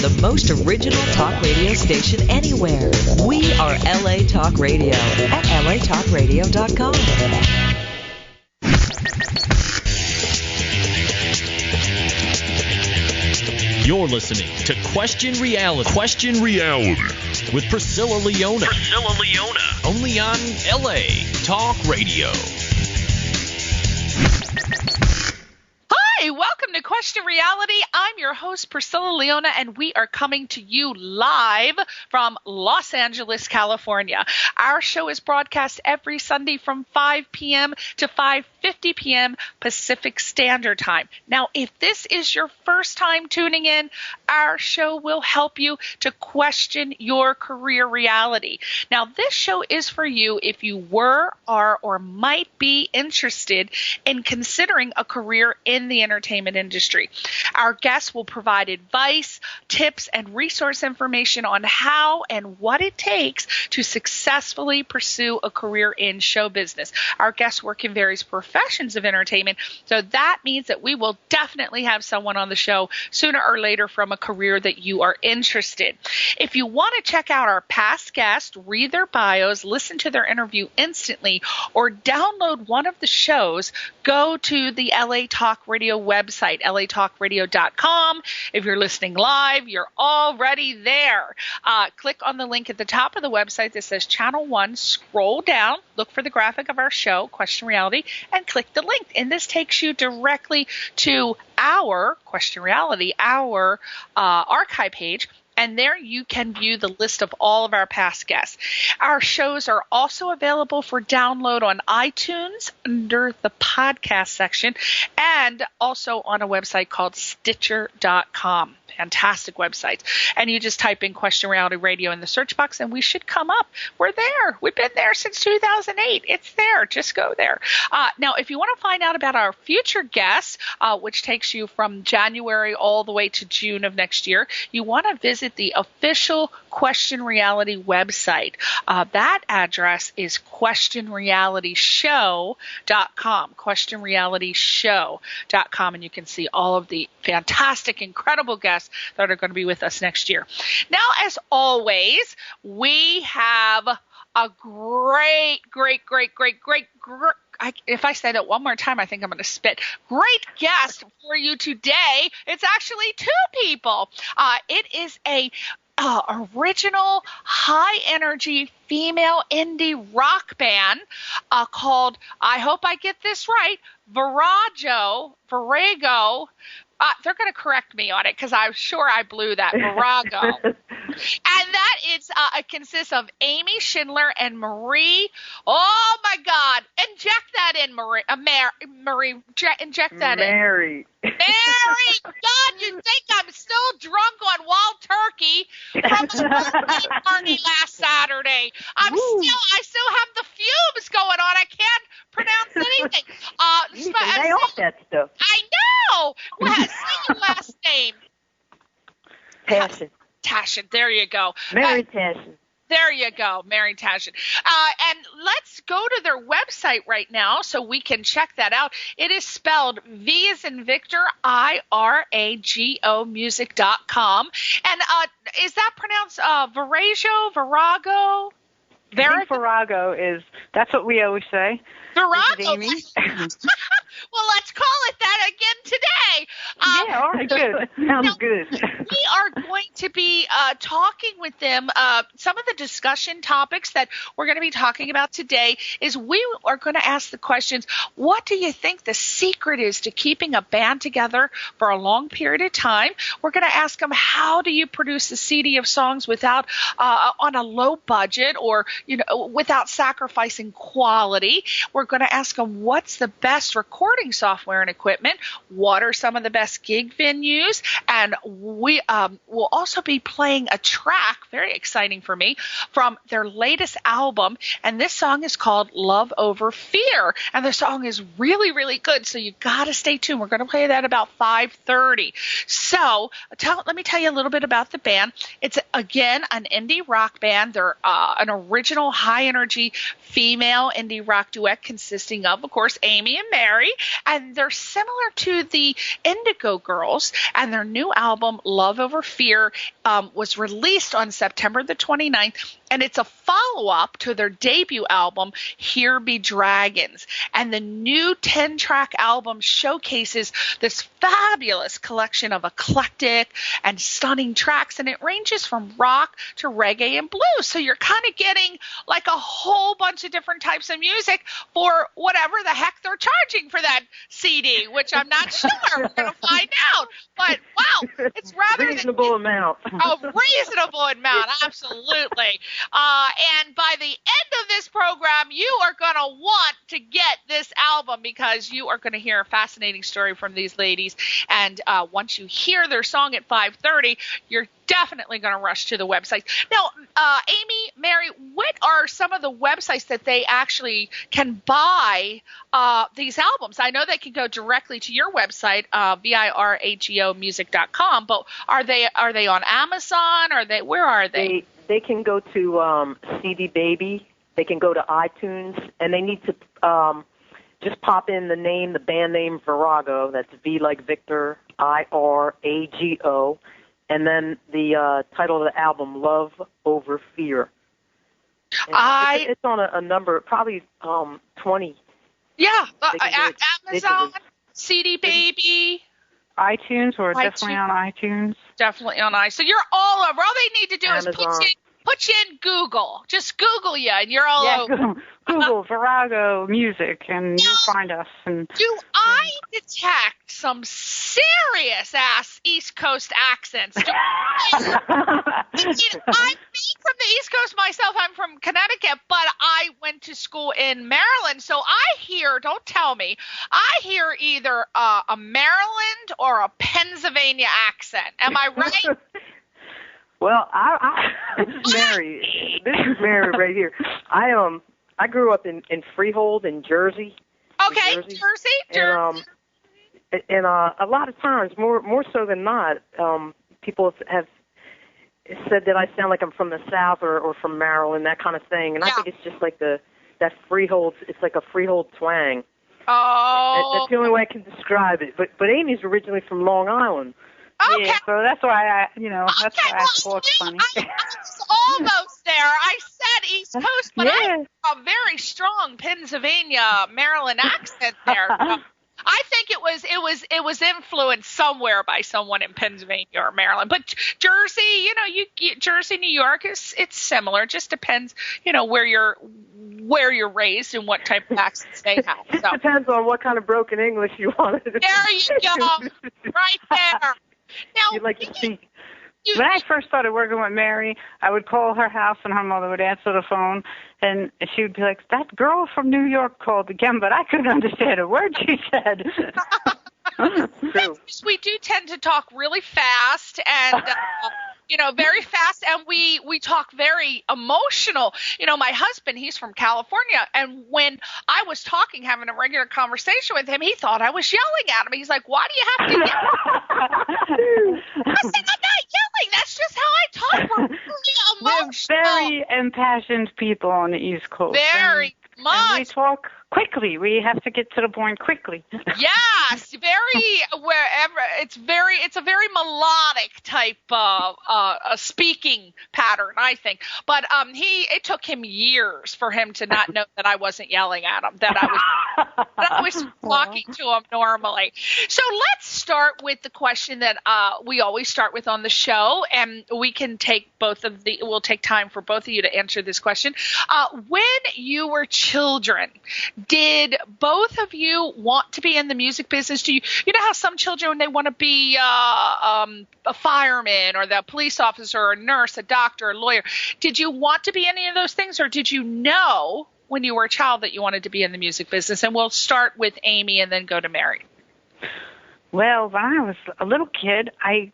the most original talk radio station anywhere. We are LA Talk Radio at latalkradio.com. You're listening to Question Reality. Question Reality with Priscilla Leona. Priscilla Leona. Only on LA Talk Radio. Hi, welcome to Question Reality. I'm your host, Priscilla Leona, and we are coming to you live from Los Angeles, California. Our show is broadcast every Sunday from 5 p.m. to 5:50 p.m. Pacific Standard Time. Now, if this is your first time tuning in, our show will help you to question your career reality. Now, this show is for you if you were, are, or might be interested in considering a career in the entertainment industry. Our guests will provide advice, tips, and resource information on how and what it takes to successfully pursue a career in show business. Our guests work in various professions of entertainment, so that means that we will definitely have someone on the show sooner or later from a career that you are interested. If you want to check out our past guests, read their bios, listen to their interview instantly, or download one of the shows, go to the LA Talk Radio website, latalkradio.com. If you're listening live, you're already there. Click on the link at the top of the website that says Channel 1, scroll down, look for the graphic of our show, Question Reality, and click the link. And this takes you directly to our Question Reality, our archive page. And there you can view the list of all of our past guests. Our shows are also available for download on iTunes under the podcast section and also on a website called Stitcher.com. Fantastic websites. And you just type in Question Reality Radio in the search box and we should come up. We're there. We've been there since 2008. It's there. Just go there. Now, if you want to find out about our future guests, which takes you from January all the way to June of next year, you want to visit the official Question Reality website. That address is questionrealityshow.com, questionrealityshow.com, and you can see all of the fantastic, incredible guests that are going to be with us next year. Now, as always, we have a great, if I say that one more time, I think I'm going to spit. Great guest for you today. It's actually two people. It is a original high-energy female indie rock band called, I hope I get this right, Virago. They're going to correct me on it because I'm sure I blew that. Virago. And that is, it consists of Amy Schindler and Marie. Oh, my God. Inject that in, Marie. Marie, inject that Mary. in. Mary. God, you think I'm still drunk on wild turkey from the birthday party last Saturday. I still have the fumes going on. I can't pronounce anything. You need to lay off that stuff. I know. Well, say your last name. Tashin. There you go. Mary Tashin. There you go, Mary Tashin. And let's go to their website right now so we can check that out. It is spelled V as in Victor, IRAGO music.com. And is that pronounced Virago? I think Virago is, that's what we always say. Virago. Well, let's call it that again today. Yeah, all right, good. Sounds good. We are going to be talking with them. Some of the discussion topics that we're going to be talking about today is we are going to ask the questions, what do you think the secret is to keeping a band together for a long period of time? We're going to ask them, how do you produce a CD of songs without on a low budget or without sacrificing quality? We're going to ask them, what's the best recording software and equipment? What are some of the best gig venues? And we will also be playing a track, very exciting for me, from their latest album. And this song is called Love Over Fear. And the song is really, really good. So you got to stay tuned. We're going to play that about 5:30. So let me tell you a little bit about the band. It's, again, an indie rock band. They're an original original high-energy female indie rock duet consisting of course, Amy and Mary, and they're similar to the Indigo Girls, and their new album, Love Over Fear, was released on September the 29th, and it's a follow-up to their debut album, Here Be Dragons. And the new 10-track album showcases this fabulous collection of eclectic and stunning tracks, and it ranges from rock to reggae and blues. So you're kind of getting like a whole bunch of different types of music for whatever the heck they're charging for that CD, which I'm not sure. We're going to find out. But, wow, it's rather reasonable amount. A reasonable amount, absolutely. And by the end of this program, you are going to want to get this album because you are going to hear a fascinating story from these ladies. And once you hear their song at 5:30, you're definitely going to rush to the website. Now, Amy, Mary, what are some of the websites that they actually can buy these albums? I know they can go directly to your website, virago.music.com, but are they on Amazon? Where are they? They can go to CD Baby. They can go to iTunes, and they need to just pop in the band name Virago. That's V like Victor, IRAGO. And then the title of the album, Love Over Fear. It's on a number, probably 20. Yeah, Amazon, CD Baby. iTunes, or definitely on iTunes. Definitely on iTunes. So you're all over. All they need to do Amazon. Is put you in Google. Just Google you, and you're all over. Google Virago Music, and you'll find us. And do I detect some serious-ass East Coast accents? I'm from the East Coast myself. I'm from Connecticut, but I went to school in Maryland, so I hear, don't tell me, I hear either a Maryland or a Pennsylvania accent. Am I right? Well, Mary, this is Mary right here. I grew up in Freehold in Jersey. Okay, Jersey. And a lot of times, more so than not, people have said that I sound like I'm from the South or from Maryland, that kind of thing. And I think it's just like that Freehold. It's like a Freehold twang. Oh, that's the only way I can describe it. But Amy's originally from Long Island. Okay. Yeah, so that's why that's why I talk funny. I was almost there. I said East Coast, but I have a very strong Pennsylvania, Maryland accent there. I think it was influenced somewhere by someone in Pennsylvania or Maryland. But Jersey, Jersey, New York it's similar. It just depends, where you're raised and what type of accents they have. It depends on what kind of broken English you want. There you go, right there. Now, you'd like to speak. When I first started working with Mary, I would call her house, and her mother would answer the phone, and she would be like, "That girl from New York called again," but I couldn't understand a word she said. True. We do tend to talk really fast and very fast, and we talk very emotional. My husband, he's from California, and when I was having a regular conversation with him, he thought I was yelling at him. He's like, "Why do you have to yell?" I said, "I'm not yelling. That's just how I talk. We're really emotional." We're very impassioned people on the East Coast. Very much. And we talk quickly. We have to get to the point quickly. Yes, it's a very melodic type of a speaking pattern, I think. But it took him years for him to not know that I wasn't yelling at him, that I was talking to him normally. So let's start with the question that we always start with on the show, and we can take we'll take time for both of you to answer this question. When you were children, did both of you want to be in the music business? Do you know how some children, they want to be a fireman or the police officer or a nurse, a doctor, a lawyer? Did you want to be any of those things, or did you know when you were a child that you wanted to be in the music business? And we'll start with Amy and then go to Mary. Well, when I was a little kid, I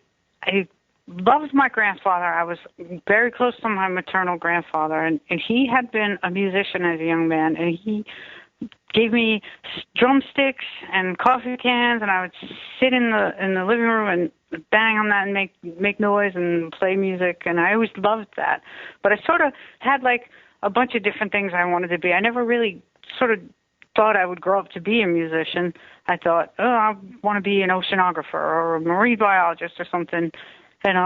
loved my grandfather. I was very close to my maternal grandfather, and he had been a musician as a young man, and he gave me drumsticks and coffee cans, and I would sit in the living room and bang on that and make noise and play music, and I always loved that. But I sort of had like a bunch of different things I wanted to be. I never really sort of thought I would grow up to be a musician. I thought, oh, I want to be an oceanographer or a marine biologist or something. And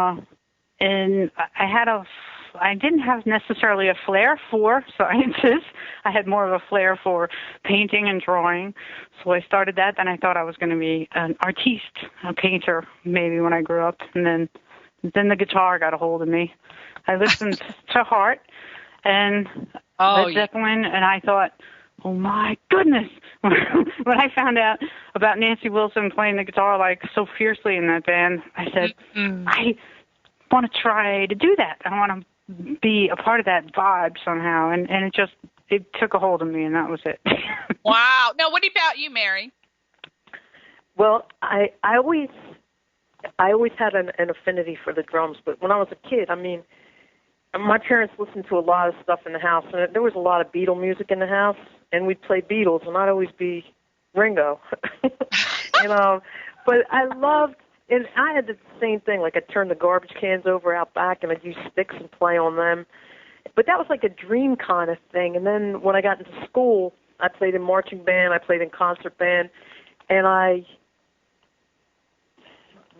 I didn't have necessarily a flair for sciences. I had more of a flair for painting and drawing. So I started that. Then I thought I was going to be an artiste, a painter, maybe when I grew up. And then the guitar got a hold of me. I listened to Heart and Led Zeppelin, and I thought, oh my goodness! When I found out about Nancy Wilson playing the guitar like so fiercely in that band, I said, I want to try to do that. I want to be a part of that vibe somehow, and it took a hold of me, and that was it. Wow. Now, what about you, Mary? Well, I always had an affinity for the drums, but when I was a kid, I mean, my parents listened to a lot of stuff in the house, and there was a lot of Beatle music in the house, and we'd play Beatles, and I'd always be Ringo, But I loved, and I had the same thing. Like I'd turn the garbage cans over out back, and I'd use sticks and play on them. But that was like a dream kind of thing. And then when I got into school, I played in marching band, I played in concert band, and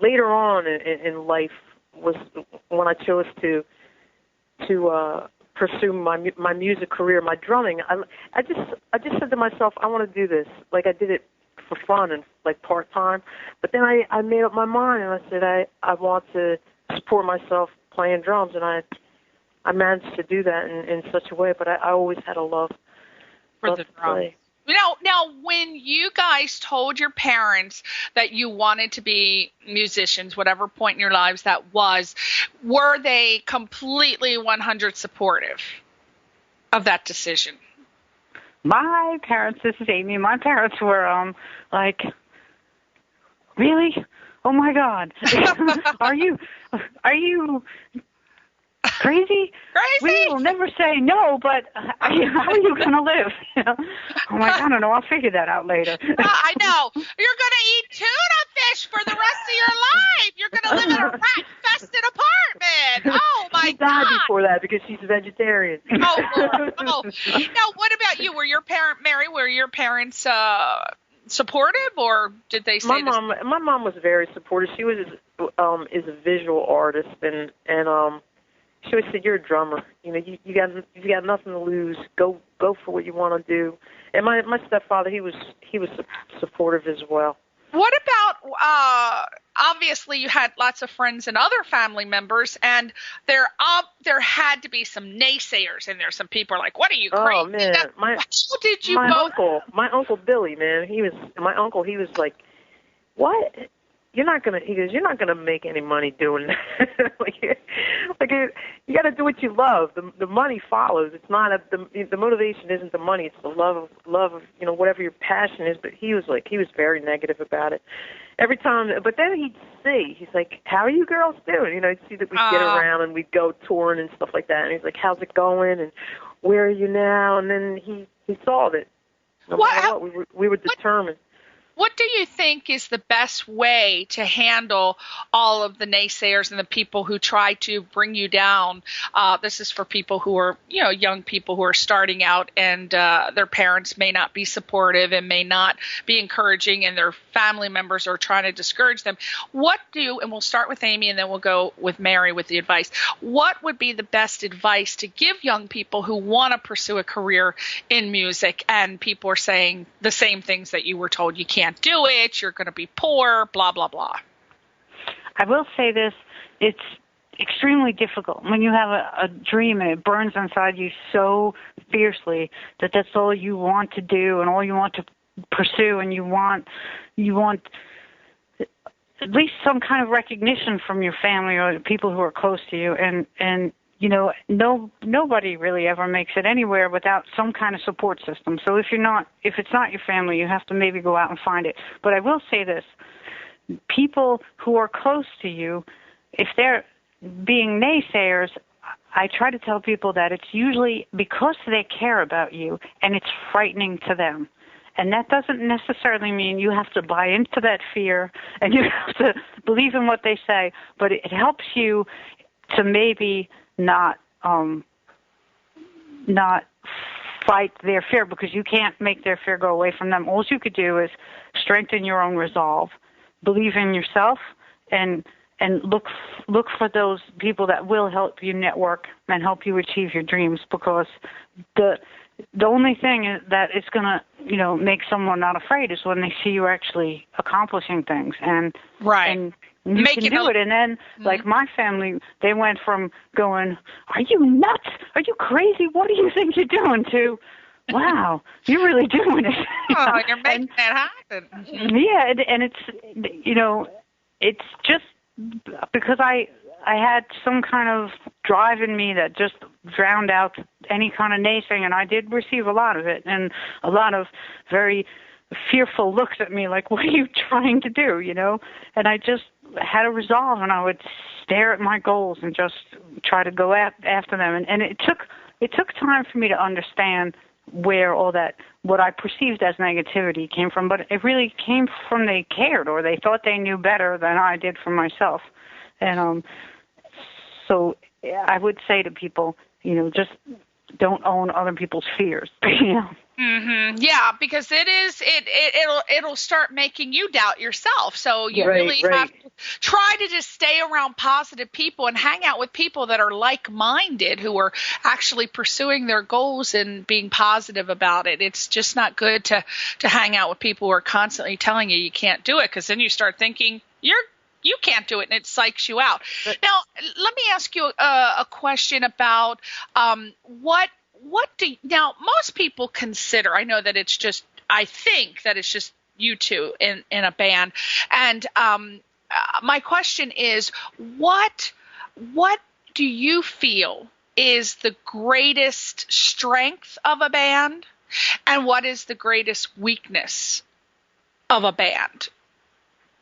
later on in life was when I chose to pursue my music career, my drumming. I just said to myself, I want to do this. Like I did it for fun and like part time. But then I made up my mind and I said I want to support myself playing drums, and I managed to do that in such a way. But I always had a love for the drums. Now, when you guys told your parents that you wanted to be musicians, whatever point in your lives that was, were they completely 100% supportive of that decision? My parents, this is Amy, my parents were like, really? Oh my God. Are you crazy? We will never say no, but how are you going to live? I'm like, I don't know. I'll figure that out later. I know. You're going to eat tuna fish for the rest of your life. You're going to live in a rat-infested apartment. Oh, my God. She died before that because she's a vegetarian. Oh, Lord. Oh. Now, what about you? Were your parents supportive, or did they say my mom was very supportive. She was is a visual artist, and she always said, "You're a drummer. You got nothing to lose. Go for what you want to do." And my stepfather, he was supportive as well. What about obviously you had lots of friends and other family members, and there had to be some naysayers in there. Some people are like, "What are you crazy?" Oh man, how did you my uncle Billy, man, he was like, "What? You're not gonna make any money doing that. You got to do what you love. The money follows. It's not the motivation isn't the money. It's the love of whatever your passion is." But he was very negative about it every time. But then he's like, "How are you girls doing?" He'd see that we'd get around and we'd go touring and stuff like that. And he's like, "How's it going? And where are you now?" And then he solved it. No matter what, we were determined. What do you think is the best way to handle all of the naysayers and the people who try to bring you down? This is for people who are, young people who are starting out, and their parents may not be supportive and may not be encouraging, and their family members are trying to discourage them. And we'll start with Amy and then we'll go with Mary with the advice. What would be the best advice to give young people who want to pursue a career in music, and people are saying the same things that you were told? You can't do it, you're going to be poor, blah, blah, blah. I will say this, it's extremely difficult when you have a dream and it burns inside you so fiercely that that's all you want to do and all you want to pursue, and you want at least some kind of recognition from your family or people who are close to you, and nobody really ever makes it anywhere without some kind of support system. So if it's not your family, you have to maybe go out and find it. But I will say this, people who are close to you, if they're being naysayers, I try to tell people that it's usually because they care about you and it's frightening to them. And that doesn't necessarily mean you have to buy into that fear and you have to believe in what they say, but it helps you to maybe not not fight their fear, because you can't make their fear go away from them. All you could do is strengthen your own resolve, believe in yourself, and look for those people that will help you network and help you achieve your dreams, because the only thing that is going to, make someone not afraid is when they see you actually accomplishing things. And you can do it. And then, like my family, they went from going, "Are you nuts? Are you crazy? What do you think you're doing?" to, "Wow, you're really doing it." Oh, you're making that happen. Yeah, and it's just because I had some kind of drive in me that just drowned out any kind of naysaying, and I did receive a lot of it, and a lot of very fearful looks at me like, "What are you trying to do?" And I just had a resolve, and I would stare at my goals and just try to go after them. And it took time for me to understand where all that, what I perceived as negativity, came from, but it really came from they cared, or they thought they knew better than I did for myself. And so I would say to people, just don't own other people's fears. Mm-hmm. Yeah, because it'll start making you doubt yourself. So you really have to try to just stay around positive people and hang out with people that are like-minded, who are actually pursuing their goals and being positive about it. It's just not good to hang out with people who are constantly telling you can't do it, because then you start thinking you can't do it, and it psychs you out. Now, let me ask you a question about now most people consider, I know that it's just, I think that it's just you two in a band. And my question is, what do you feel is the greatest strength of a band, and what is the greatest weakness of a band?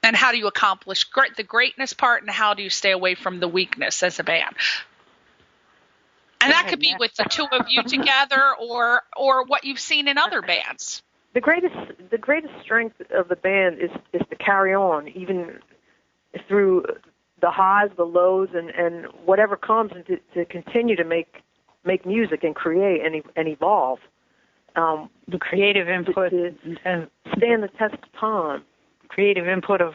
And how do you accomplish the greatness part, and how do you stay away from the weakness as a band? And that could be with the two of you together, or what you've seen in other bands. The greatest strength of the band is to carry on, even through the highs, the lows, and whatever comes, and to continue to make music and create and evolve. The creative input to stand the test of time. Creative input of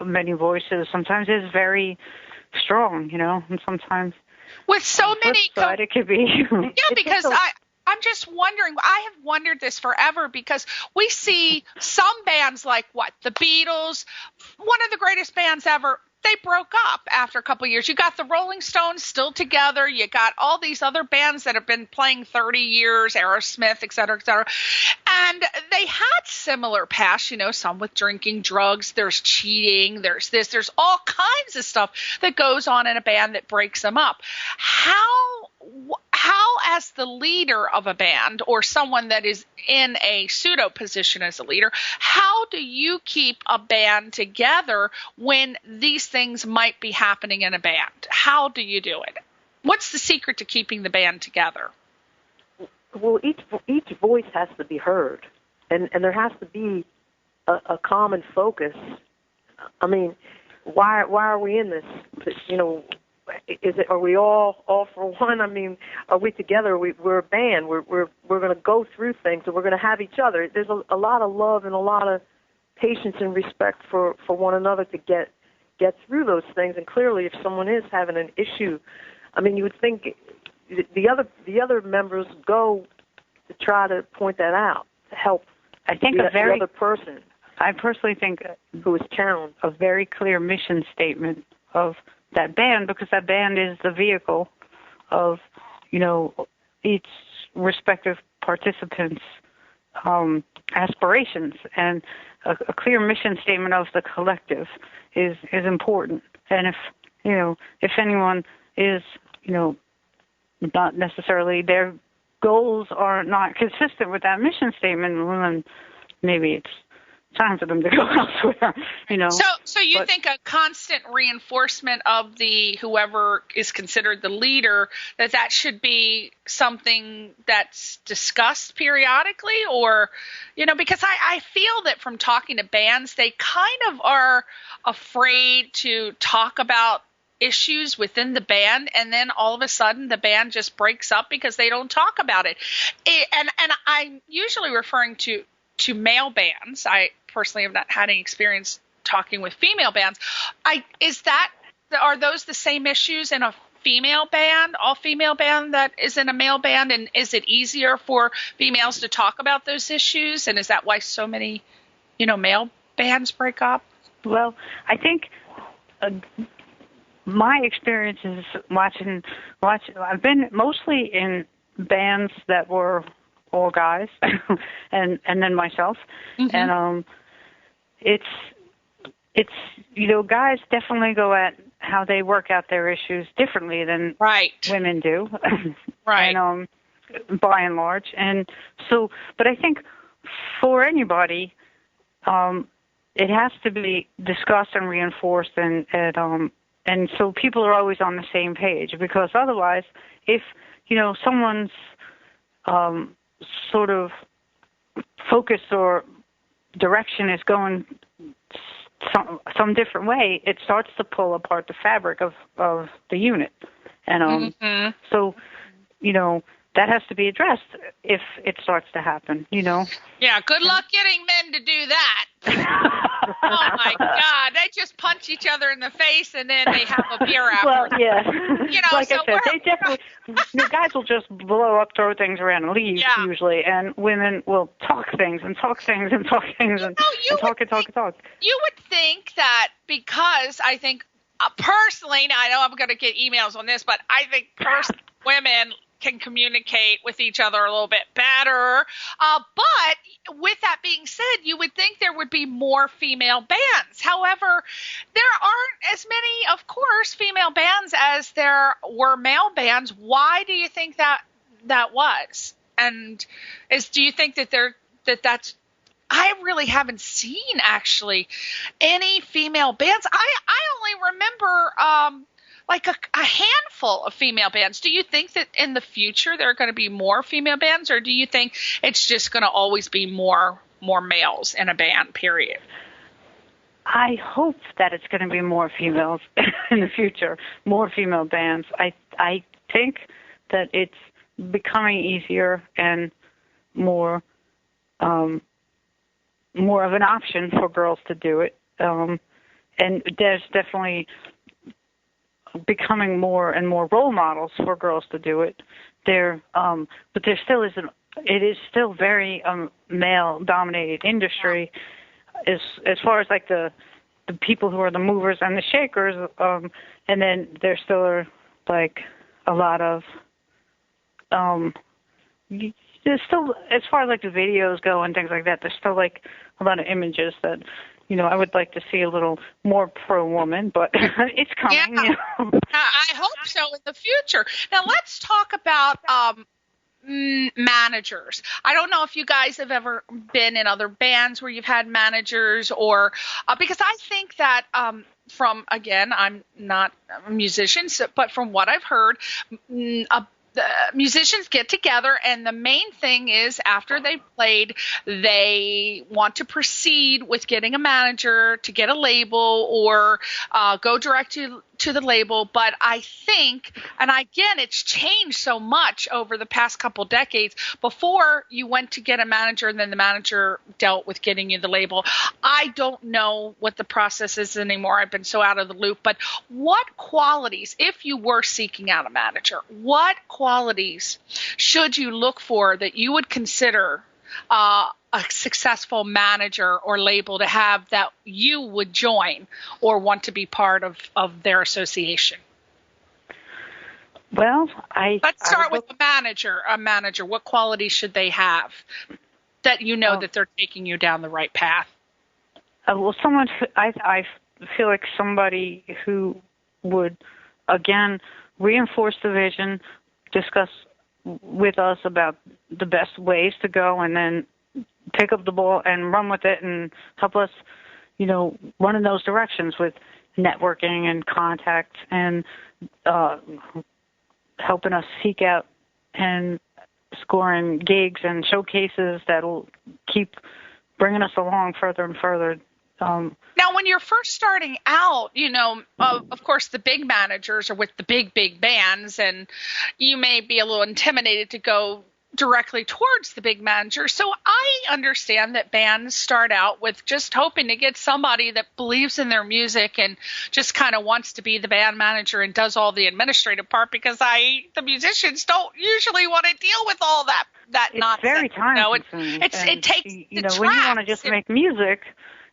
many voices sometimes is very strong, and sometimes with so many it could be. Yeah, because I'm just wondering, I have wondered this forever, because we see some bands like the Beatles, one of the greatest bands ever, they broke up after a couple of years. You got the Rolling Stones still together. You got all these other bands that have been playing 30 years, Aerosmith, et cetera, et cetera. And they had similar pasts, some with drinking, drugs, there's cheating, there's this, there's all kinds of stuff that goes on in a band that breaks them up. How as the leader of a band, or someone that is in a pseudo position as a leader, how do you keep a band together when these things might be happening in a band? How do you do it? What's the secret to keeping the band together? Well, each voice has to be heard, and there has to be a common focus. I mean, why are we in this? Are we all for one? I mean, are we together? We're a band. We're going to go through things, and we're going to have each other. There's a lot of love and a lot of patience and respect for one another to get through those things. And clearly, if someone is having an issue, I mean, you would think the other members go to try to point that out, to help. I think the other person. I personally think who is challenged, a very clear mission statement of that band, because that band is the vehicle of, each respective participant's aspirations, and a clear mission statement of the collective is important. And if anyone is, not necessarily, their goals are not consistent with that mission statement, well, then maybe it's time for them to go elsewhere, So you think a constant reinforcement of whoever is considered the leader, that should be something that's discussed periodically, or, because I feel that from talking to bands, they kind of are afraid to talk about issues within the band, and then all of a sudden the band just breaks up because they don't talk about it. And I'm usually referring to male bands. I personally have not had any experience talking with female bands. Are those the same issues in a female band, all female band that is in a male band, and is it easier for females to talk about those issues, and is that why so many male bands break up? Well, I think my experience is watching. I've been mostly in bands that were all guys, and then myself, and it's guys definitely go at how they work out their issues differently than women do, right? And by and large, and so, but I think for anybody, it has to be discussed and reinforced, and so people are always on the same page, because otherwise, if someone's sort of focus or direction is going some different way, it starts to pull apart the fabric of the unit, and so that has to be addressed if it starts to happen. Yeah. Good luck getting men to do that. Oh my God! They just punch each other in the face and then they have a beer afterwards. Well, yeah. Like I said, they definitely. Guys will just blow up, throw things around, and leave usually, and women will talk things and talk things and talk things and talk. You would think that, because I think personally, now I know I'm going to get emails on this, but I think women can communicate with each other a little bit better. But with that being said, you would think there would be more female bands. However, there aren't as many, of course, female bands as there were male bands. Why do you think that was? And do you think that's I really haven't seen actually any female bands. I only remember like a handful of female bands. Do you think that in the future there are going to be more female bands, or do you think it's just going to always be more males in a band, period? I hope that it's going to be more females in the future, more female bands. I think that it's becoming easier and more of an option for girls to do it. And there's definitely becoming more and more role models for girls to do it. But there still isn't. It is still very male-dominated industry, as far as like the people who are the movers and the shakers. And then there still are like a lot of there's still, as far as like the videos go and things like that, there's still like a lot of images that I would like to see a little more pro-woman, but it's coming. Yeah. I hope so in the future. Now let's talk about managers. I don't know if you guys have ever been in other bands where you've had managers, or because I think that again, I'm not a musician, but from what I've heard, the musicians get together, and the main thing is after they've played, they want to proceed with getting a manager to get a label, or go direct to the label. But I think, and again, it's changed so much over the past couple decades. Before, you went to get a manager, and then the manager dealt with getting you the label. I don't know what the process is anymore. I've been so out of the loop. But what qualities, if you were seeking out a manager, what qualities should you look for that you would consider a successful manager or label to have, that you would join or want to be part of their association? Well, let's start with a manager. What qualities should they have that that they're taking you down the right path? Well, I feel like somebody who would, again, reinforce the vision, discuss with us about the best ways to go, and then pick up the ball and run with it and help us, run in those directions with networking and contacts, and helping us seek out and scoring gigs and showcases that'll keep bringing us along further and further Now, when you're first starting out, of course, the big managers are with the big bands, and you may be a little intimidated to go directly towards the big manager. So I understand that bands start out with just hoping to get somebody that believes in their music and just kind of wants to be the band manager and does all the administrative part, because the musicians don't usually want to deal with all that nonsense. It's very time consuming. It takes when you want to just make music,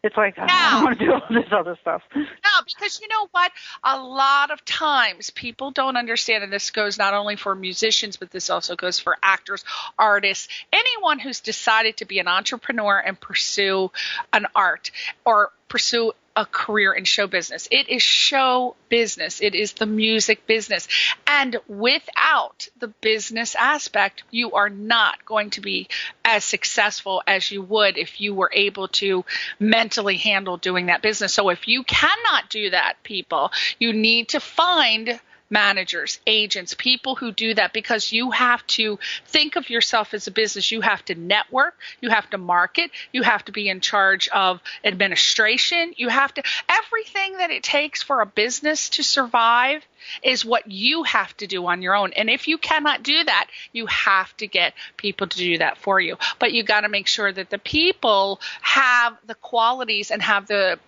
it's like, I don't want to do all this other stuff. No, because you know what? A lot of times people don't understand, and this goes not only for musicians, but this also goes for actors, artists, anyone who's decided to be an entrepreneur and pursue an art or pursue a career in show business. It is show business. It is the music business. And without the business aspect, you are not going to be as successful as you would if you were able to mentally handle doing that business. So if you cannot do that, people, you need to find managers, agents, people who do that, because you have to think of yourself as a business. You have to network, you have to market, you have to be in charge of administration. You have to, everything that it takes for a business to survive is what you have to do on your own. And if you cannot do that, you have to get people to do that for you. But you got to make sure that the people have the qualities and have the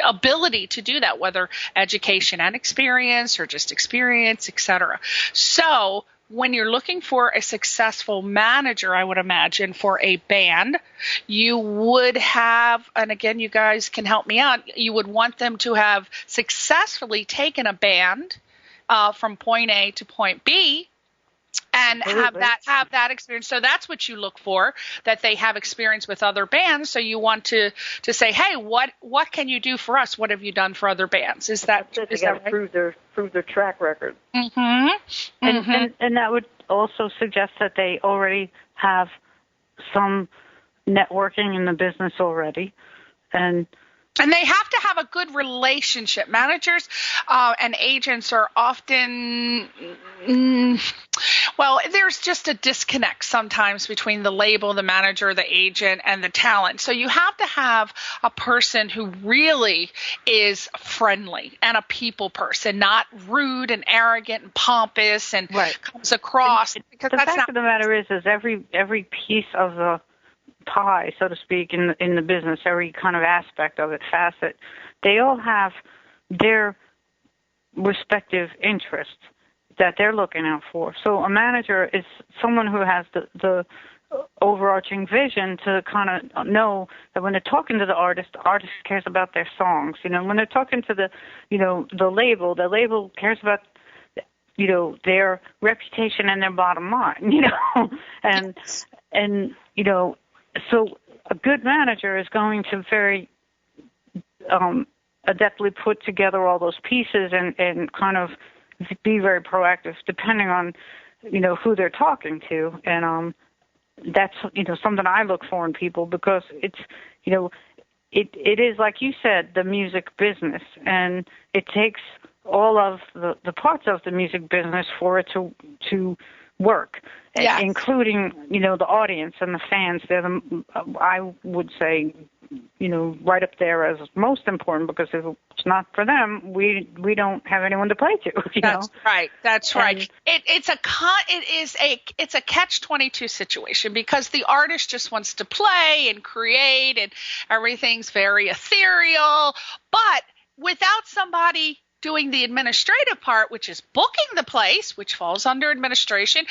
ability to do that, whether education and experience or just experience, etc. So when you're looking for a successful manager, I would imagine for a band, you would have, and again, you guys can help me out, you would want them to have successfully taken a band from point A to point B, and have that experience. So that's what you look for, that they have experience with other bands. So you want to say, hey, what can you do for us? What have you done for other bands? Is that right? Prove their track record. Mm-hmm. And that would also suggest that they already have some networking in the business already, and they have to have a good relationship. Managers and agents are often, there's just a disconnect sometimes between the label, the manager, the agent, and the talent. So you have to have a person who really is friendly and a people person, not rude and arrogant and pompous and comes across. Because the fact of the matter is every piece of the pie, so to speak, in the business, every kind of aspect of it, facet, they all have their respective interests that they're looking out for. So a manager is someone who has the overarching vision to kind of know that when they're talking to the artist cares about their songs. When they're talking to the label cares about their reputation and their bottom line. So a good manager is going to very adeptly put together all those pieces and kind of be very proactive depending on, who they're talking to. And that's, something I look for in people, because it's, it is, like you said, the music business, and it takes all of the parts of the music business for it to work. Yes. Including, the audience and the fans. They're I would say, right up there as most important, because if it's not for them, we don't have anyone to play to. That's right. That's right. It's a catch-22 situation, because the artist just wants to play and create, and everything's very ethereal. But without somebody doing the administrative part, which is booking the place, which falls under administration,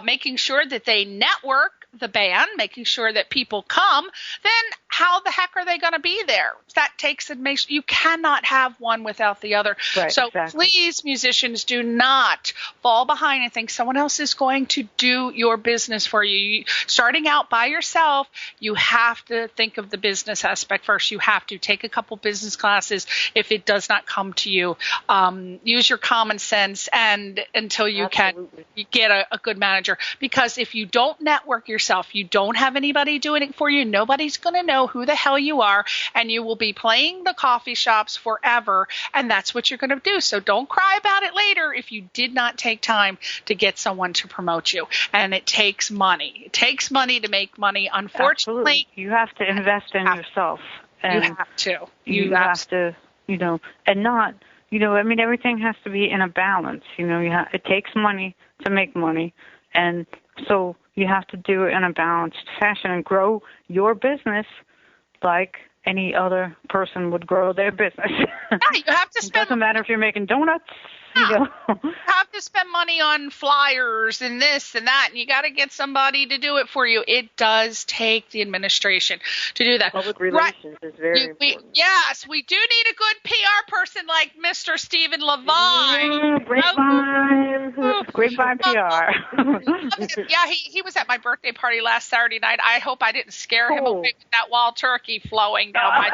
making sure that they network the band, making sure that people come, then how the heck are they going to be there? That takes administration. You cannot have one without the other. Right, so exactly. Please, musicians, do not fall behind and think someone else is going to do your business for you. Starting out by yourself, you have to think of the business aspect first. You have to take a couple business classes if it does not come to you. Use your common sense and until you Absolutely. can get a good manager. Because if you don't network yourself, you don't have anybody doing it for you, nobody's going to know who the hell you are, and you will be playing the coffee shops forever, and that's what you're going to do. So don't cry about it later if you did not take time to get someone to promote you. And it takes money. It takes money to make money. Unfortunately, absolutely. You have to invest in yourself. And you have to. You have to, and not, I mean, everything has to be in a balance. It takes money to make money. And so you have to do it in a balanced fashion and grow your business like any other person would grow their business. Yeah, you have to spend. It doesn't matter if you're making donuts. You have to spend money on flyers and this and that, and you got to get somebody to do it for you. It does take the administration to do that. Public relations is very important. Yes, we do need a good PR person like Mr. Stephen Levine. Grapevine PR. Yeah, he was at my birthday party last Saturday night. I hope I didn't scare him away with that wild turkey flowing down my.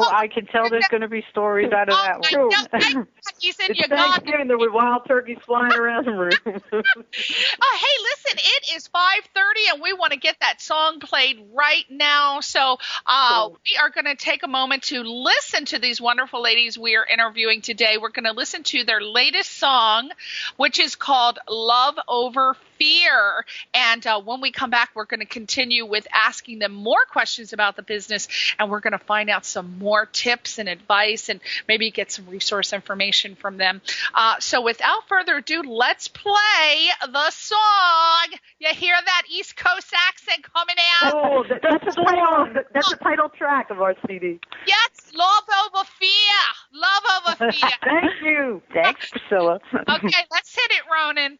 I can tell there's going to be stories out of that one. He's in it's Thanksgiving. There were wild turkeys flying around the room. Hey, listen, it is 5:30, and we want to get that song played right now. So we are going to take a moment to listen to these wonderful ladies we are interviewing today. We're going to listen to their latest song, which is called Love Over Fear. And when we come back, we're going to continue with asking them more questions about the business, and we're going to find out some more tips and advice and maybe get some resource information from them. So without further ado, let's play the song. You hear that East Coast accent coming out? Oh, that's the title track of our CD. Yes, Love Over Fear. Love Over Fear. Thank you. Thanks, Priscilla. Okay, let's hit it, Ronan.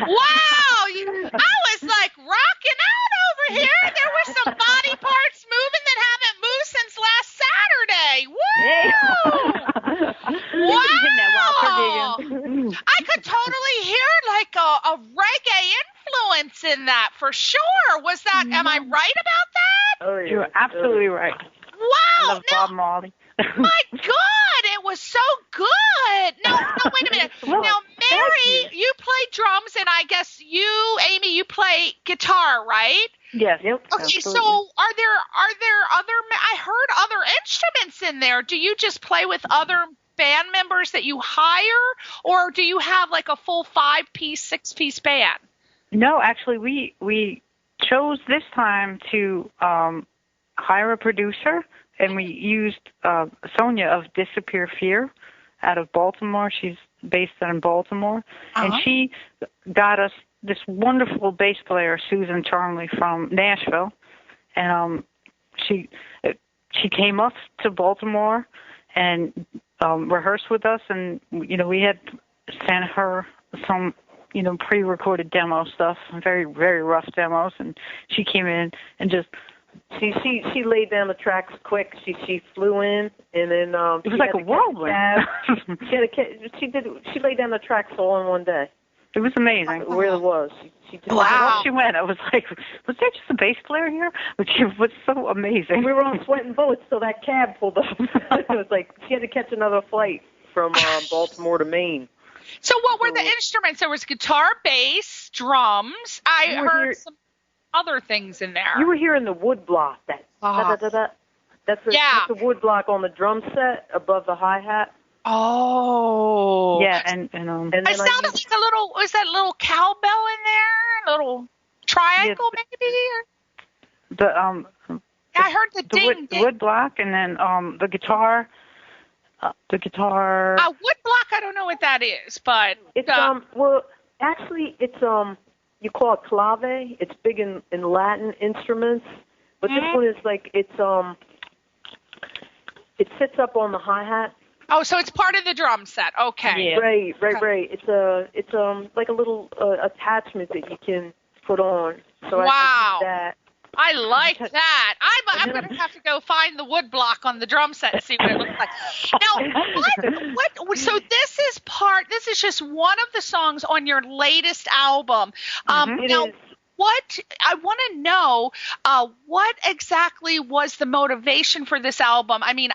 Wow, I was like rocking out over here. There were some for sure. Was that? Am I right about that? Oh, yeah. You're absolutely right. Wow. I love Bob Marley. My God, it was so good. No, wait a minute. Well, Now, Mary, you play drums, and I guess you, Amy, you play guitar, right? Yes. Yep. Okay, Absolutely. so are there other? I heard other instruments in there. Do you just play with other band members that you hire, or do you have like a full 5-piece, 6-piece band? No, actually, we chose this time to hire a producer, and we used Sonia of Disappear Fear out of Baltimore. She's based in Baltimore, and she got us this wonderful bass player, Susan Charnley from Nashville, and she came up to Baltimore and rehearsed with us, and we had sent her some pre-recorded demo stuff, very, very rough demos, and she came in and just she laid down the tracks quick. She flew in, and then it was like a whirlwind. She laid down the tracks all in one day. It was amazing. It really was. She just, Wow. Off she went. I was like, was there just a bass player here? But she was so amazing. We were on sweating bullets till that cab pulled up. It was like she had to catch another flight from Baltimore to Maine. So what were the instruments? There was guitar, bass, drums. I heard some other things in there. You were hearing the wood block. That's a wood block on the drum set above the hi-hat. Oh. Yeah, and It sounded like a little, was that little cowbell in there? A little triangle maybe? I heard the ding, ding. Wood block, and then the guitar. Wood block, I don't know what that is, but it's well, actually it's you call it clave. It's big in Latin instruments, but this one is like it sits up on the hi-hat. Oh, so it's part of the drum set. Okay. Yeah. Right. It's like a little attachment that you can put on. So wow. I use that. I like that. I'm going to have to go find the wood block on the drum set and see what it looks like. Now, what? So this is just one of the songs on your latest album. Now, what I want to know, what exactly was the motivation for this album? I mean,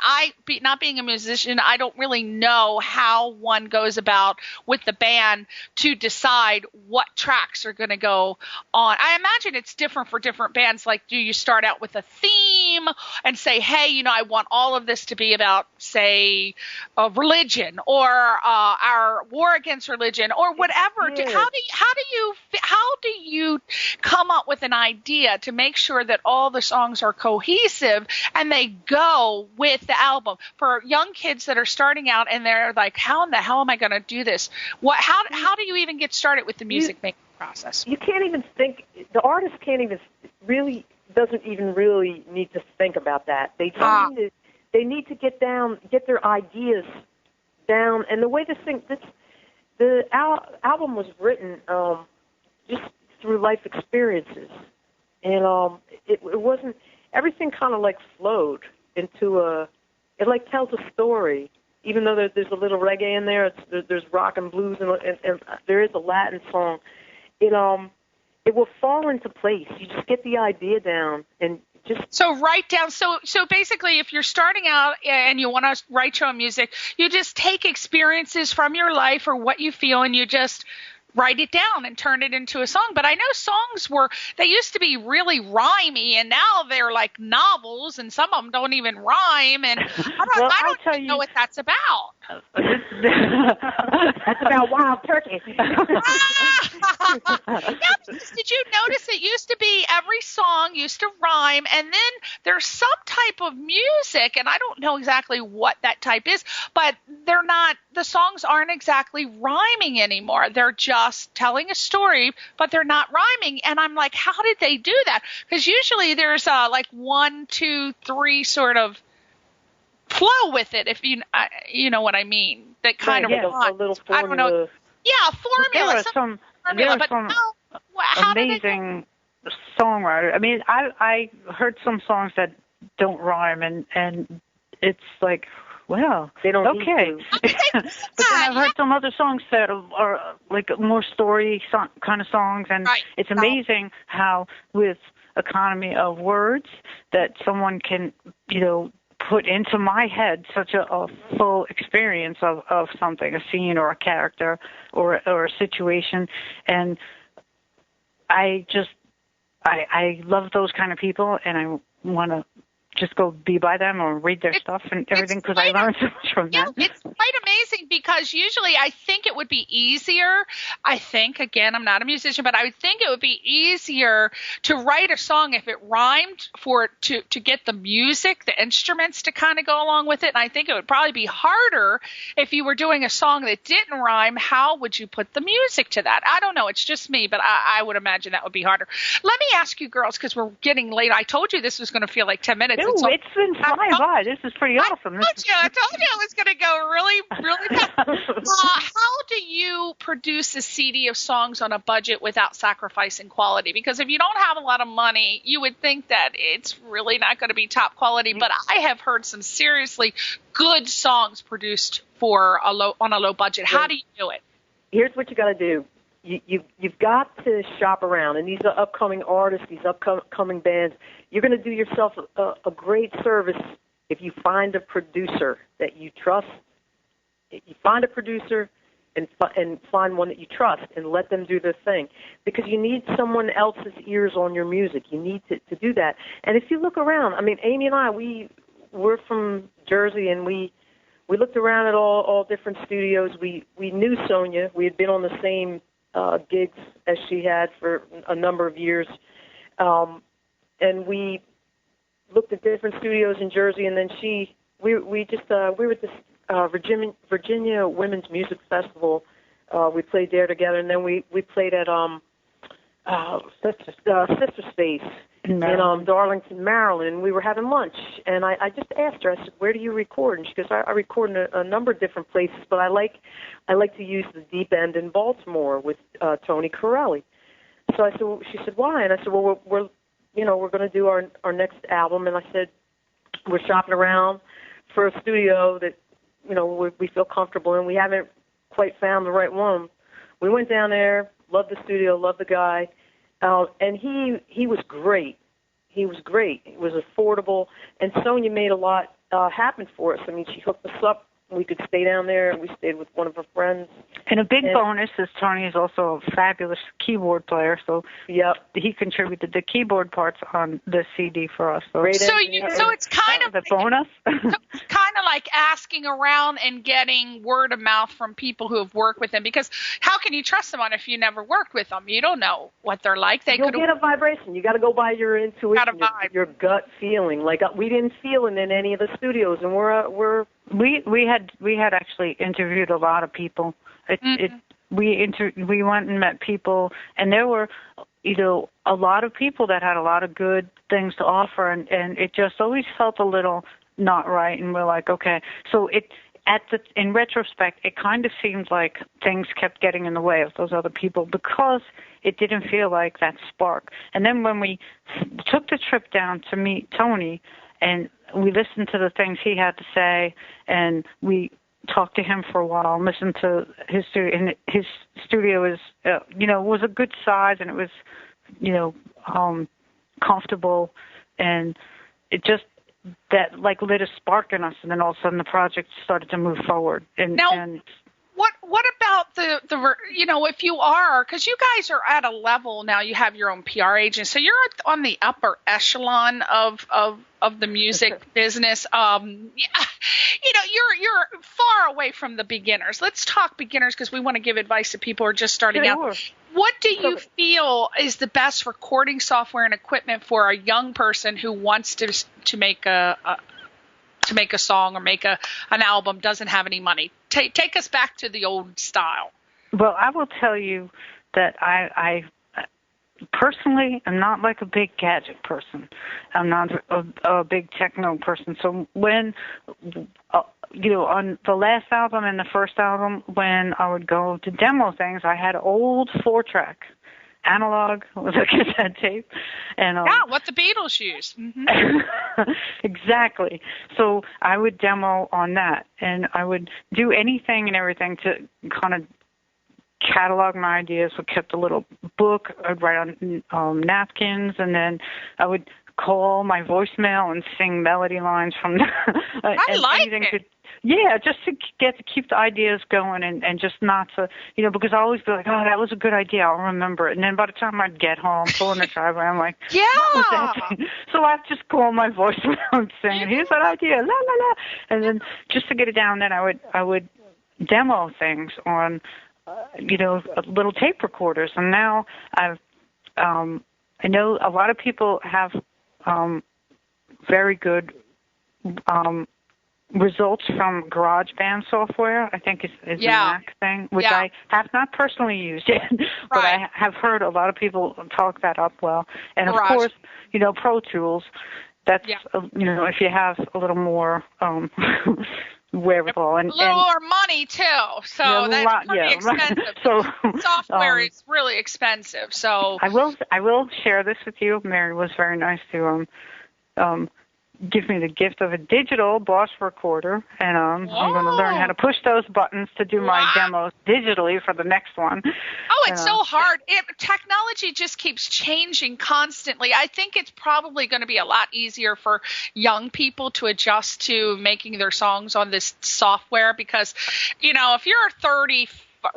not being a musician, I don't really know how one goes about with the band to decide what tracks are going to go on. I imagine it's different for different bands. Like, do you start out with a theme and say, hey, I want all of this to be about, say, religion or our war against religion or whatever? Yeah. How do you come up with an idea to make sure that all the songs are cohesive and they go with the album? For young kids that are starting out and they're like, how in the hell am I going to do this? How do you even get started with the music making process? You can't even think. The artist doesn't even really need to think about that. They need to get their ideas down. And the way the album was written, just through life experiences, and it wasn't, everything kind of like flowed into it like tells a story, even though there's a little reggae in there. There's rock and blues, and there is a Latin song. It will fall into place. You just get the idea down and so write down. So basically, if you're starting out and you want to write your own music, you just take experiences from your life or what you feel, and you just write it down and turn it into a song. But I know songs they used to be really rhymey, and now they're like novels, and some of them don't even rhyme. And I don't even know what that's about. That's about wild turkey. Did you notice it used to be every song used to rhyme, and then there's some type of music, and I don't know exactly what that type is, but the songs aren't exactly rhyming anymore. They're just telling a story, but they're not rhyming. And I'm like, how did they do that? Because usually there's like 1, 2, 3 sort of flow with it, if you know what I mean. That kind of a little formula. I don't know. Yeah, formula. There are some amazing songwriters. I mean, I heard some songs that don't rhyme, and it's like, well, They don't okay. need But then I've heard some other songs that are like more story kind of songs, and it's amazing how with economy of words that someone can, put into my head such a full experience of something, a scene or a character or a situation. And I love those kind of people, and I want to just go be by them or read their stuff and everything, because I learned so much from that. It's quite amazing, because usually I think it would be easier. Again, I'm not a musician, but I would think it would be easier to write a song if it rhymed, for it to get the music, the instruments to kind of go along with it. And I think it would probably be harder if you were doing a song that didn't rhyme. How would you put the music to that? I don't know. It's just me, but I would imagine that would be harder. Let me ask you girls, because we're getting late. I told you this was going to feel like 10 minutes. Ooh, it's been flying by. This is pretty awesome. I told you it was going to go really, really fast. How do you produce a CD of songs on a budget without sacrificing quality? Because if you don't have a lot of money, you would think that it's really not going to be top quality. But I have heard some seriously good songs produced on a low budget. How do you do it? Here's what you got to do. You've got to shop around, and these are upcoming artists, these upcoming bands. You're going to do yourself a great service if you find a producer that you trust. You find a producer and find one that you trust and let them do their thing, because you need someone else's ears on your music. You need to do that. And if you look around, I mean, Amy and I, we're from Jersey, and we looked around at all different studios. We knew Sonia. We had been on the same gigs as she had for a number of years, and we looked at different studios in Jersey. And then we were at this Virginia Women's Music Festival. We played there together, and then we played at Sister Space in Darlington, Maryland, and we were having lunch. And I just asked her, I said, "Where do you record?" And she goes, "I record in a number of different places, but I like to use the Deep End in Baltimore with Tony Corelli." So she said, "Why?" And I said, "Well, we're going to do our next album." And I said, "We're shopping around for a studio that we feel comfortable in. We haven't quite found the right one." We went down there, loved the studio, loved the guy. And he was great. He was great. It was affordable. And Sonia made a lot happen for us. I mean, she hooked us up. We could stay down there. We stayed with one of her friends. And a big bonus is Tony is also a fabulous keyboard player. So he contributed the keyboard parts on the CD for us. So it's kind of the bonus. Kind of like asking around and getting word of mouth from people who have worked with him, because how can you trust someone if you never worked with them? You don't know what they're like. You'll get a vibration. You got to go by your intuition, your gut feeling. Like we didn't feel it in any of the studios, and we had actually interviewed a lot of people. We went and met people, and there were a lot of people that had a lot of good things to offer, and it just always felt a little not right, and we're like, okay. So in retrospect, it kind of seemed like things kept getting in the way of those other people, because it didn't feel like that spark. And then when we took the trip down to meet Tony, and we listened to the things he had to say, and we talked to him for a while, and listened to his studio. And his studio is, was a good size, and it was, comfortable, and it just that lit a spark in us, and then all of a sudden the project started to move forward. What about the if you are, because you guys are at a level now, you have your own PR agent, so you're on the upper echelon of the music business. You're far away from the beginners. Let's talk beginners, because we want to give advice to people who are just starting out. What do you feel is the best recording software and equipment for a young person who wants to make a song or make an album, doesn't have any money? Take us back to the old style. Well, I will tell you that I personally am not like a big gadget person. I'm not a big techno person. So when, on the last album and the first album, when I would go to demo things, I had old 4-track. analog with a cassette tape. And what the Beatles used. Mm-hmm. Exactly. So I would demo on that, and I would do anything and everything to kind of catalog my ideas. I kept a little book. I'd write on napkins, and then I would call my voicemail and sing melody lines from I like it. Just to keep the ideas going and just not to, because I always be like, oh, that was a good idea, I'll remember it. And then by the time I'd get home, pull in the driveway, I'm like, yeah. What was that thing? So I'd just call my voicemail and sing, here's that idea, la, la, la. And then just to get it down, then I would demo things on, little tape recorders. And now I know a lot of people have very good results from GarageBand software. I think is a Mac thing, which I have not personally used yet, but I have heard a lot of people talk that up well. And of course, Pro Tools. That's if you have a little more wherewithal and a little more money too. So that's pretty expensive. So software is really expensive. So I will share this with you. Mary was very nice to give me the gift of a digital Boss recorder, and I'm going to learn how to push those buttons to do my demos digitally for the next one. Oh, it's so hard. Technology just keeps changing constantly. I think it's probably going to be a lot easier for young people to adjust to making their songs on this software because, if you're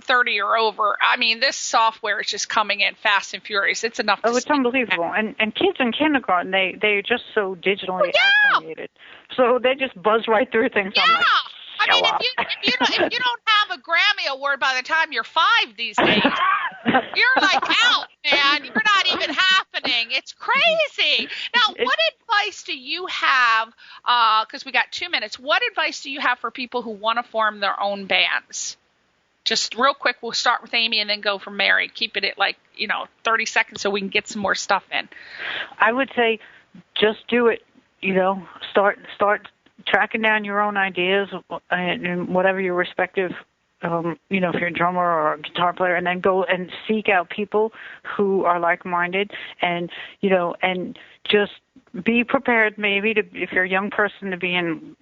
30 or over, I mean, this software is just coming in fast and furious. It's enough. It's unbelievable. And kids in kindergarten, they're just so digitally acclimated. So they just buzz right through things. Yeah. I mean, if you don't have a Grammy award by the time you're 5 these days, you're like out, man. You're not even happening. It's crazy. Now, what advice do you have, because we got 2 minutes, what advice do you have for people who want to form their own bands? Just real quick, we'll start with Amy and then go from Mary. Keep it at 30 seconds so we can get some more stuff in. I would say just do it, start tracking down your own ideas and whatever your respective, if you're a drummer or a guitar player, and then go and seek out people who are like-minded and just be prepared maybe to, if you're a young person, to be in,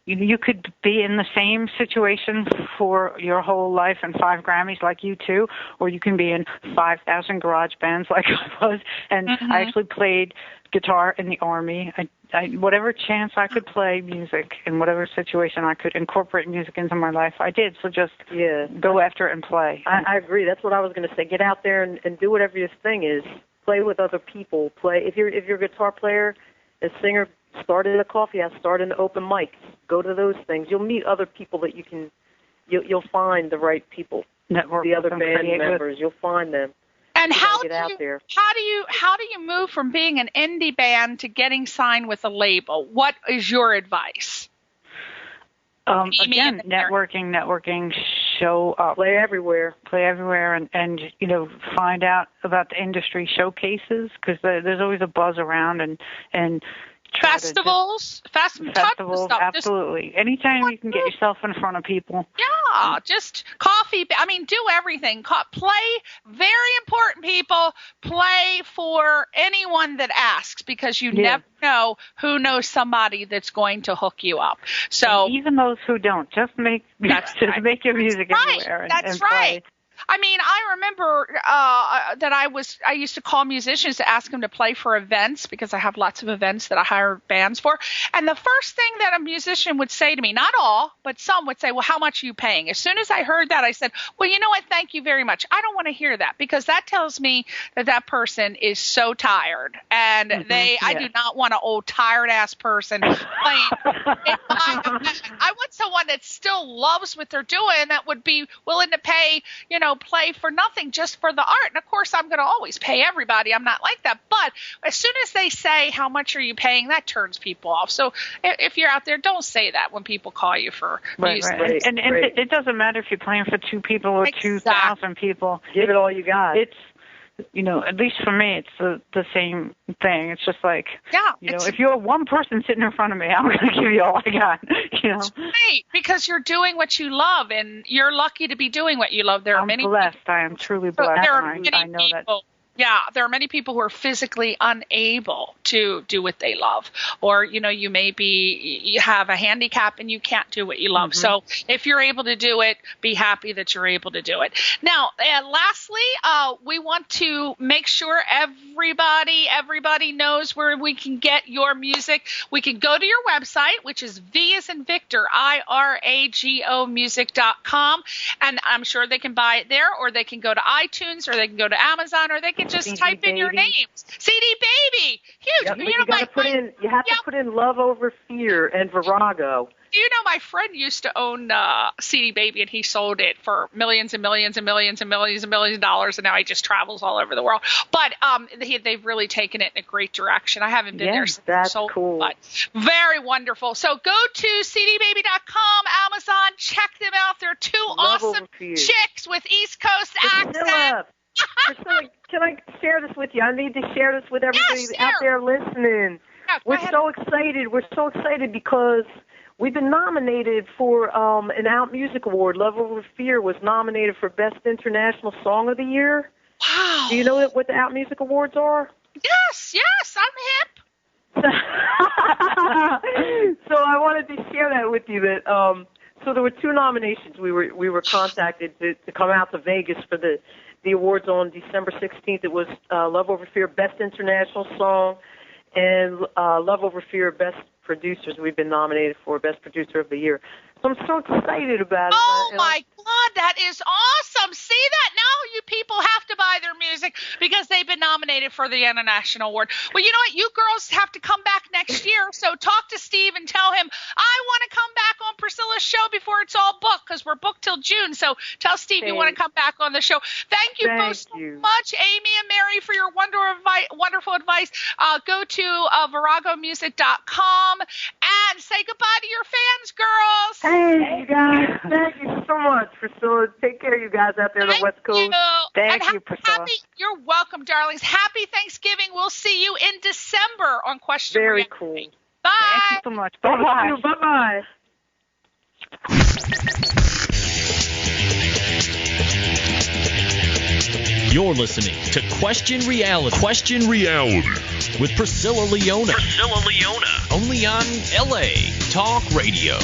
you could be in the same situation for your whole life and 5 Grammys like you two, or you can be in 5,000 garage bands like I was. And I actually played guitar in the Army. I whatever chance I could play music in whatever situation I could incorporate music into my life, I did. So just go after it and play. I agree. That's what I was going to say. Get out there and do whatever your thing is. Play with other people. Play if you're a guitar player, a singer. Start in a coffee house, start in open mics. Go to those things. You'll meet other people that you'll find the right people. Network the other band members. You'll find them. And how do you move from being an indie band to getting signed with a label? What is your advice? Again, networking, show up. Play everywhere, and find out about the industry showcases, because there's always a buzz around, and festivals, absolutely. Anytime you can get yourself in front of people. Yeah, just coffee. I mean, do everything. Play, very important, people. Play for anyone that asks, because you never know who knows somebody that's going to hook you up. So and even those who don't, just make your music everywhere. That's right. I mean, I remember that I used to call musicians to ask them to play for events, because I have lots of events that I hire bands for. And the first thing that a musician would say to me, not all, but some would say, well, how much are you paying? As soon as I heard that, I said, well, you know what? Thank you very much. I don't want to hear that, because that tells me that person is so tired. And I do not want an old tired ass person playing. I want someone that still loves what they're doing, that would be willing to pay, play for nothing, just for the art. And of course, I'm going to always pay everybody. I'm not like that. But as soon as they say, how much are you paying, that turns people off. So if you're out there, don't say that when people call you for music. Right. And it doesn't matter if you're playing for 2 people or 2,000 people. Give it all you got. at least for me, it's the same thing. It's just like, if you're one person sitting in front of me, I'm going to give you all I got, It's great, because you're doing what you love, and you're lucky to be doing what you love. I'm blessed. I am truly blessed. There are many I know people. Yeah, there are many people who are physically unable to do what they love, or you have a handicap and you can't do what you love. Mm-hmm. So if you're able to do it, be happy that you're able to do it. Now, lastly, we want to make sure everybody knows where we can get your music. We can go to your website, which is V as in Victor, IRAGO music.com, and I'm sure they can buy it there, or they can go to iTunes, or they can go to Amazon, or they can just CD type in your names. CD Baby, huge. Yep, you have to put in Love Over Fear and Virago. My friend used to own CD Baby, and he sold it for millions and millions and millions and millions and millions of dollars, and now he just travels all over the world. But they've really taken it in a great direction. I haven't been there since that's sold, cool. But very wonderful. So go to cdbaby.com, Amazon, check them out. They're two awesome chicks with East Coast accents. Priscilla, can I share this with you? I need to share this with everybody out there listening. We're so excited. We're so excited because we've been nominated for an Out Music Award. Love Over Fear was nominated for Best International Song of the Year. Wow. Do you know what the Out Music Awards are? Yes, I'm hip. So I wanted to share that with you. So there were two nominations. We were contacted to come out to Vegas for the awards on December 16th. It was Love Over Fear Best International Song and Love Over Fear Best Producers. We've been nominated for Best Producer of the Year. So I'm so excited about it. Oh, my God, that is awesome. See that? Now you people have to buy their music because they've been nominated for the International Award. Well, you know what? You girls have to come back next year, so talk to Steve and tell him, I want to come back on Priscilla's show before it's all booked, because we're booked till June. So tell Steve you want to come back on the show. Thank you both so much, Amy and Mary, for your wonderful advice. Go to viragomusic.com and say goodbye to your fans, girls. Hey, you guys. Thank you so much, Priscilla. Take care, you guys out there on the West Coast. Thank you, Priscilla. You're welcome, darlings. Happy Thanksgiving. We'll see you in December on Question Very Reality. cool. Bye. Thank you so much. Bye-bye. Bye-bye. You're listening to Question Reality. Question Reality with Priscilla Leona. Only on LA Talk Radio.